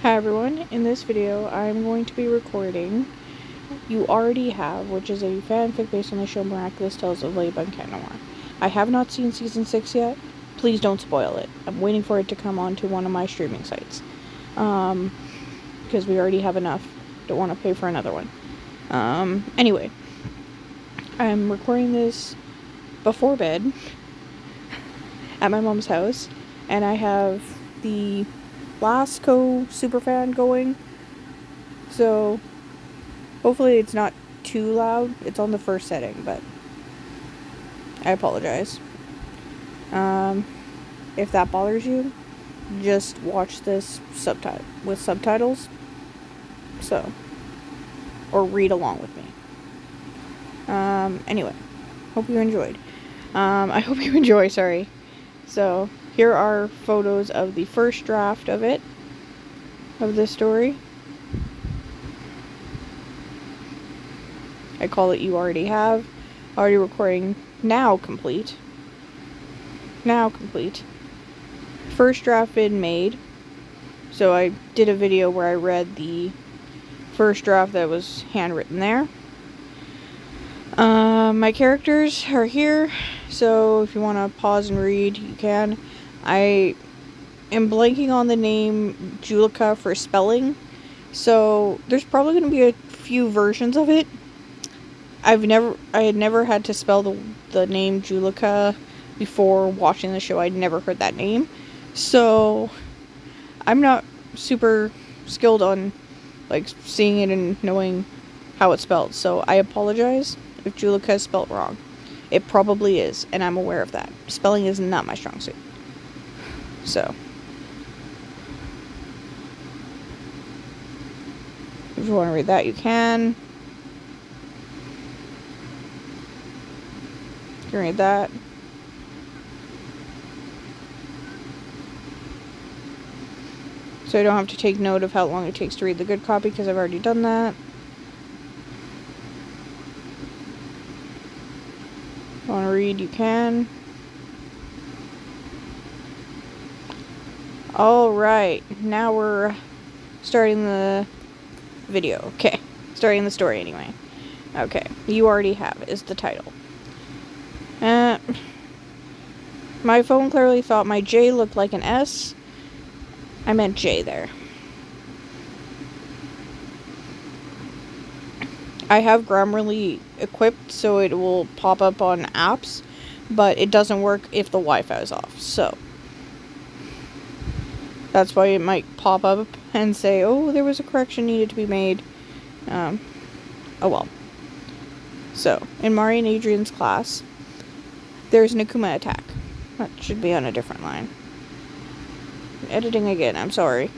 Hi everyone, in this video I'm going to be recording You Already Have, which is a fanfic based on the show Miraculous Tales of Ladybug Cat Noir. I have not seen season 6 yet. Please don't spoil it. I'm waiting for it to come onto one of my streaming sites. Because we already have enough. Don't want to pay for another one. Anyway. I'm recording this before bed at my mom's house, and I have the Lasco Superfan going, so hopefully it's not too loud. It's on the first setting, but I apologize. If that bothers you, just watch this with subtitles, or read along with me. Anyway, hope you enjoyed. I hope you enjoy, sorry. So, here are photos of the first draft of this story. I call it You Already Have. Already recording, now complete. First draft been made. So I did a video where I read the first draft that was handwritten there. My characters are here, so if you want to pause and read, you can. I am blanking on the name Julica for spelling, so there's probably going to be a few versions of it. I had never had to spell the name Julica before watching the show. I'd never heard that name, so I'm not super skilled on seeing it and knowing how it's spelled, so I apologize if Julica is spelled wrong. It probably is, and I'm aware of that. Spelling is not my strong suit. So, if you want to read that, you can. You can read that. So I don't have to take note of how long it takes to read the good copy, because I've already done that. If you want to read, you can. Alright, now we're starting the video. Okay, starting the story anyway. Okay, You Already Have is the title. My phone clearly thought my J looked like an S. I meant J there. I have Grammarly equipped so it will pop up on apps, but it doesn't work if the Wi-Fi is off, so that's why it might pop up and say, oh, there was a correction needed to be made. Oh well. So, in Mari and Adrian's class, there's an Akuma attack. That should be on a different line. Editing again, I'm sorry.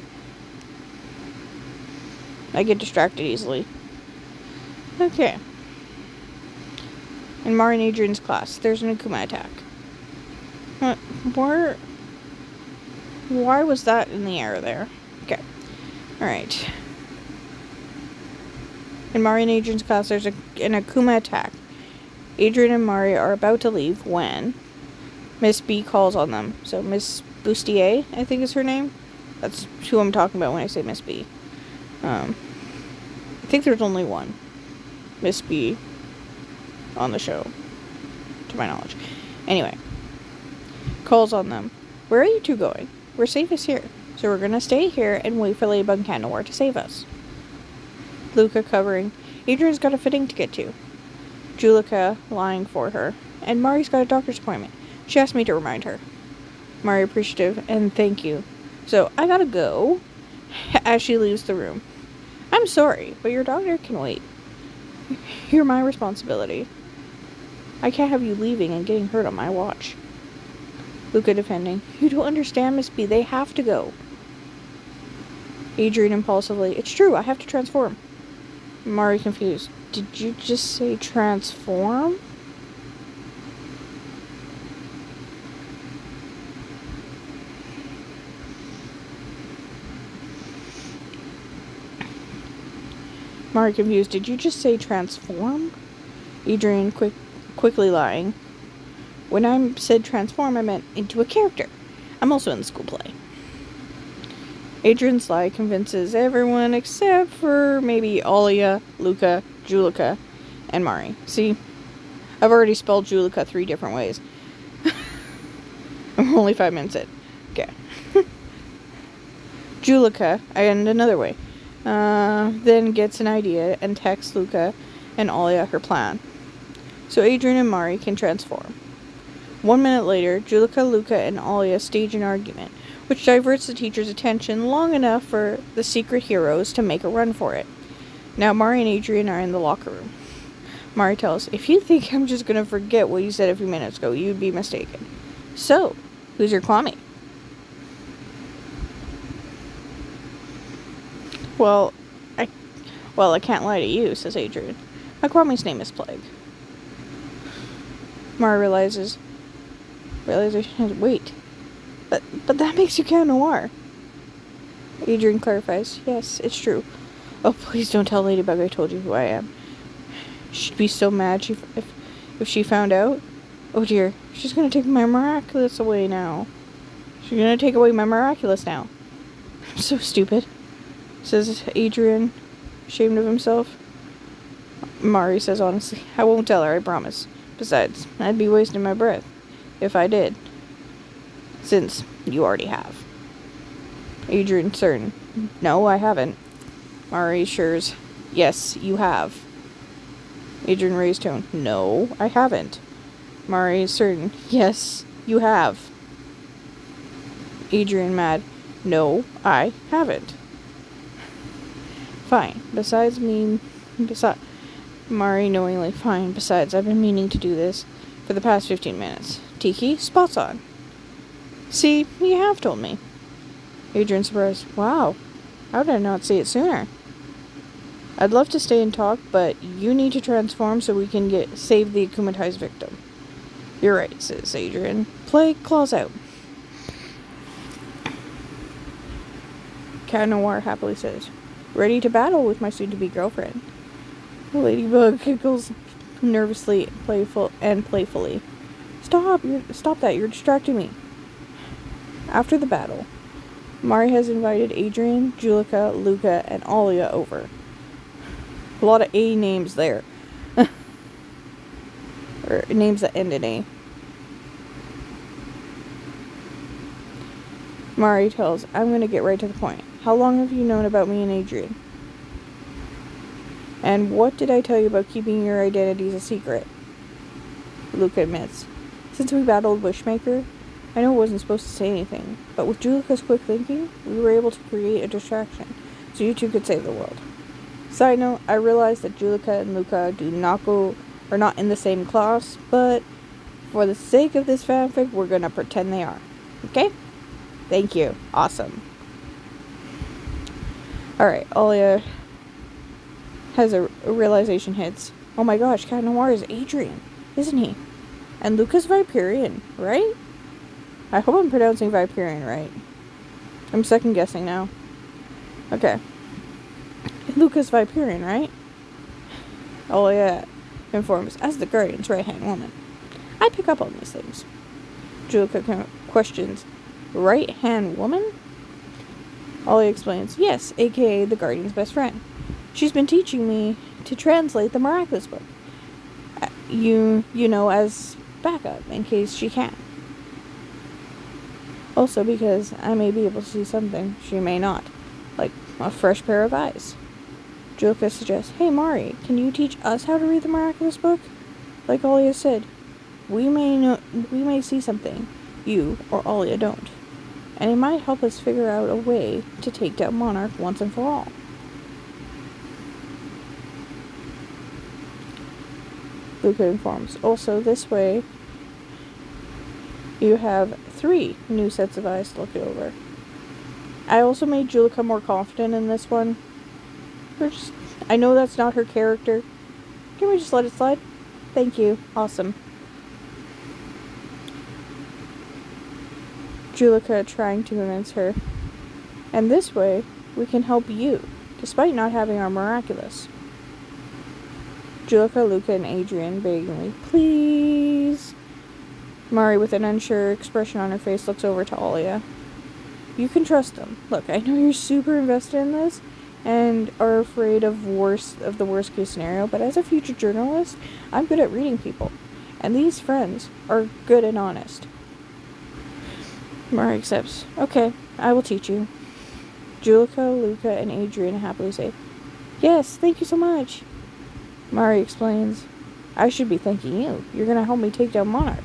I get distracted easily. Okay. In Mari and Adrian's class, there's an Akuma attack. Why was that in the air there? Okay. Alright. In Mari and Adrian's class, there's an Akuma attack. Adrian and Mari are about to leave when Miss B calls on them. So Miss Bustier, I think is her name. That's who I'm talking about when I say Miss B. I think there's only one Miss B on the show, to my knowledge. Anyway, calls on them. Where are you two going? We're safest here, so we're gonna stay here and wait for Ladybug Cat Noir to save us. Luca covering. Adrian's got a fitting to get to. Julica lying for her. And Mari's got a doctor's appointment. She asked me to remind her. Mari appreciative and thank you. So I gotta go. As she leaves the room. I'm sorry, but your doctor can wait. You're my responsibility. I can't have you leaving and getting hurt on my watch. Luca defending. You don't understand, Miss B. They have to go. Adrian impulsively. It's true, I have to transform. Mari confused. Did you just say transform? Mari confused. Did you just say transform? Adrian quickly lying. When I said transform, I meant into a character. I'm also in the school play. Adrian Sly convinces everyone except for maybe Alia, Luca, Julika, and Mari. See, I've already spelled Julika 3 different ways. I'm only 5 minutes in. Okay. Julika, I end another way, then gets an idea and texts Luca and Alia her plan. So Adrian and Mari can transform. 1 minute later, Julika, Luca, and Alia stage an argument, which diverts the teacher's attention long enough for the secret heroes to make a run for it. Now Mari and Adrian are in the locker room. Mari tells, "If you think I'm just gonna forget what you said a few minutes ago, you'd be mistaken. So, who's your Kwame?" Well, I can't lie to you, says Adrian. My Kwame's name is Plague. Mari realization is, wait, but that makes you Cat Noir. Adrian clarifies, yes, it's true. Oh, please don't tell Ladybug I told you who I am. She'd be so mad if she found out. Oh dear, she's gonna take my miraculous away now. She's gonna take away my miraculous now. I'm so stupid, says Adrian, ashamed of himself. Mari says honestly, I won't tell her, I promise. Besides, I'd be wasting my breath if I did, since you already have. Adrian certain, no, I haven't. Mari assures, yes, you have. Adrian raised tone, no, I haven't. Mari is certain, yes, you have. Adrian mad, no, I haven't. Fine, Mari knowingly, fine, besides, I've been meaning to do this for the past 15 minutes. Tiki, spots on. See, you have told me. Adrian surprised, wow, how did I not see it sooner? I'd love to stay and talk, but you need to transform so we can save the akumatized victim. You're right, says Adrian. Plague claws out. Cat Noir happily says, ready to battle with my soon-to-be girlfriend. Ladybug giggles nervously, playfully. Stop that, you're distracting me. After the battle, Mari has invited Adrian, Julika, Luca, and Alia over. A lot of A names there. Or names that end in A. Mari tells, I'm going to get right to the point. How long have you known about me and Adrian? And what did I tell you about keeping your identities a secret? Luca admits, since we battled Wishmaker, I know I wasn't supposed to say anything, but with Julika's quick thinking, we were able to create a distraction, so you two could save the world. Side note, I realize that Julika and Luca are not in the same class, but for the sake of this fanfic, we're gonna pretend they are. Okay? Thank you. Awesome. Alright, Alia has a realization hits. Oh my gosh, Cat Noir is Adrian, isn't he? And Luca's Viperian, right? I hope I'm pronouncing Viperian right. I'm second guessing now. Okay. Luca's Viperian, right? Alia informs, as the Guardian's right-hand woman. I pick up on these things. Julika questions, right-hand woman? Alia explains, yes, aka the Guardian's best friend. She's been teaching me to translate the Miraculous book. You know, as backup, in case she can't. Also because I may be able to see something she may not, like a fresh pair of eyes. Julika suggests, hey Mari, can you teach us how to read the Miraculous book? Like Alia said, we may see something you or Alia don't, and it might help us figure out a way to take down Monarch once and for all. Luca informs, also this way you have 3 new sets of eyes to look it over. I also made Julika more confident in this one. I know that's not her character. Can we just let it slide? Thank you. Awesome. Julika trying to convince her. And this way, we can help you, despite not having our Miraculous. Julika, Luca, and Adrian beggingly, please. Mari, with an unsure expression on her face, looks over to Alia. You can trust them. Look, I know you're super invested in this and are afraid of the worst case scenario, but as a future journalist, I'm good at reading people. And these friends are good and honest. Mari accepts. Okay, I will teach you. Juleka, Luca, and Adrian happily say, yes, thank you so much. Mari explains, I should be thanking you. You're going to help me take down Monarch.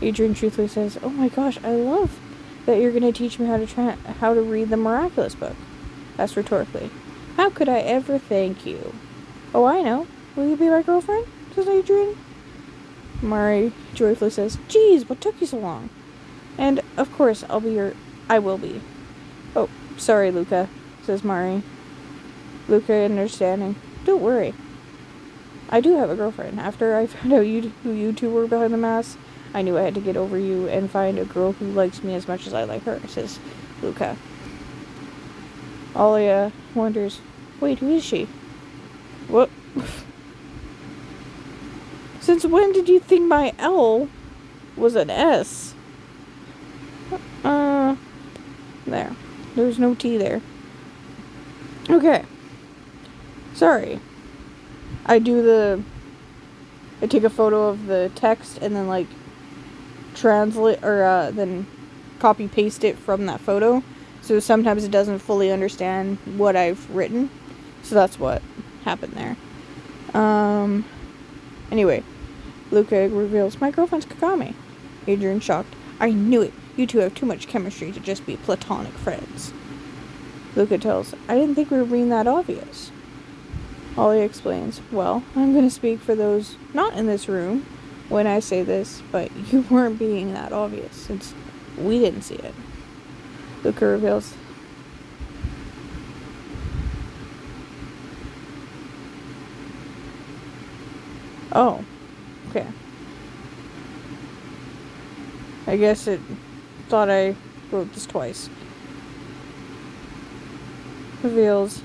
Adrian truthfully says, oh my gosh, I love that you're going to teach me how to read the Miraculous book. Asks rhetorically. How could I ever thank you? Oh, I know. Will you be my girlfriend? Says Adrian. Mari joyfully says, geez, what took you so long? And, of course, I will be. Oh, sorry, Luca, says Mari. Luca, understanding. Don't worry. I do have a girlfriend. After I found out who you two were behind the mask, I knew I had to get over you and find a girl who likes me as much as I like her, says Luca. Alia wonders, wait, who is she? What? Since when did you think my L was an S? There. There's no T there. Okay. Sorry. I take a photo of the text and then, translate, or, then copy paste it from that photo. So sometimes it doesn't fully understand what I've written. So that's what happened there. Anyway. Luca reveals, my girlfriend's Kagami. Adrian shocked. I knew it. You two have too much chemistry to just be platonic friends. Luca tells, I didn't think we were being that obvious. Ollie explains, well, I'm going to speak for those not in this room when I say this, but you weren't being that obvious since we didn't see it. Luca reveals, oh, okay. I guess it thought I wrote this twice. Reveals,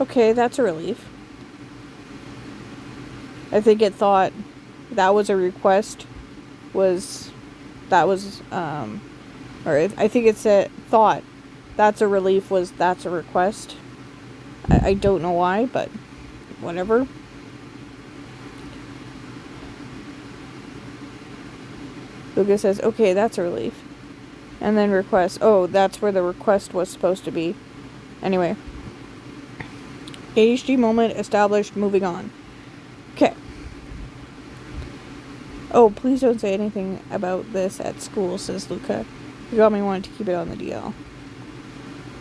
okay, that's a relief. I think it thought that was a request, or I think it said, thought that's a relief was that's a request. I don't know why, but whatever. Luca says, okay, that's a relief. And then request, oh, that's where the request was supposed to be. Anyway. ADHD moment established, moving on. Okay. Oh, please don't say anything about this at school, says Luca. You got me wanting to keep it on the DL.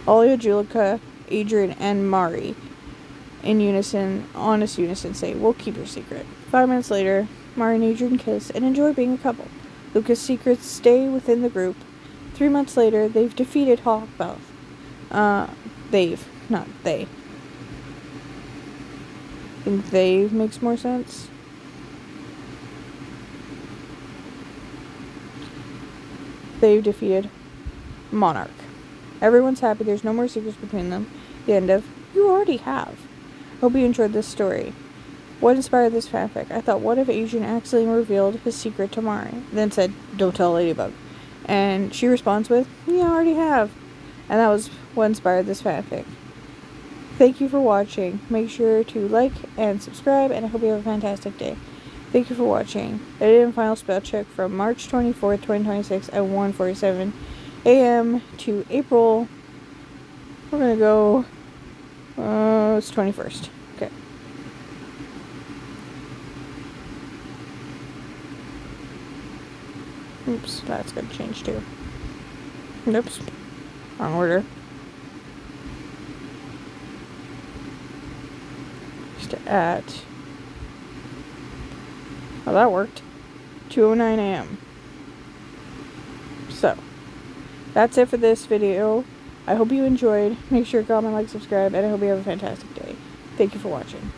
Alia, Juleka, Adrian, and Mari, honest unison, say, we'll keep your secret. 5 minutes later, Mari and Adrian kiss and enjoy being a couple. Luca's secrets stay within the group. 3 months later, they've defeated Hawkmouth. Not they. I think they makes more sense. They've defeated Monarch. Everyone's happy, there's no more secrets between them. The end of, you already have. Hope you enjoyed this story. What inspired this fanfic? I thought, what if Adrian accidentally revealed his secret to Mari? Then said, don't tell Ladybug. And she responds with, yeah, I already have. And that was what inspired this fanfic. Thank you for watching. Make sure to like and subscribe, and I hope you have a fantastic day. Thank you for watching. Edit and final spell check from March 24th, 2026 at 1:47 a.m. to April. We're gonna go. It's 21st. Okay. Oops, that's gonna change too. Oops, wrong order. Just at. Oh, that worked. 2:09 a.m. So, that's it for this video. I hope you enjoyed. Make sure to comment, like, subscribe, and I hope you have a fantastic day. Thank you for watching.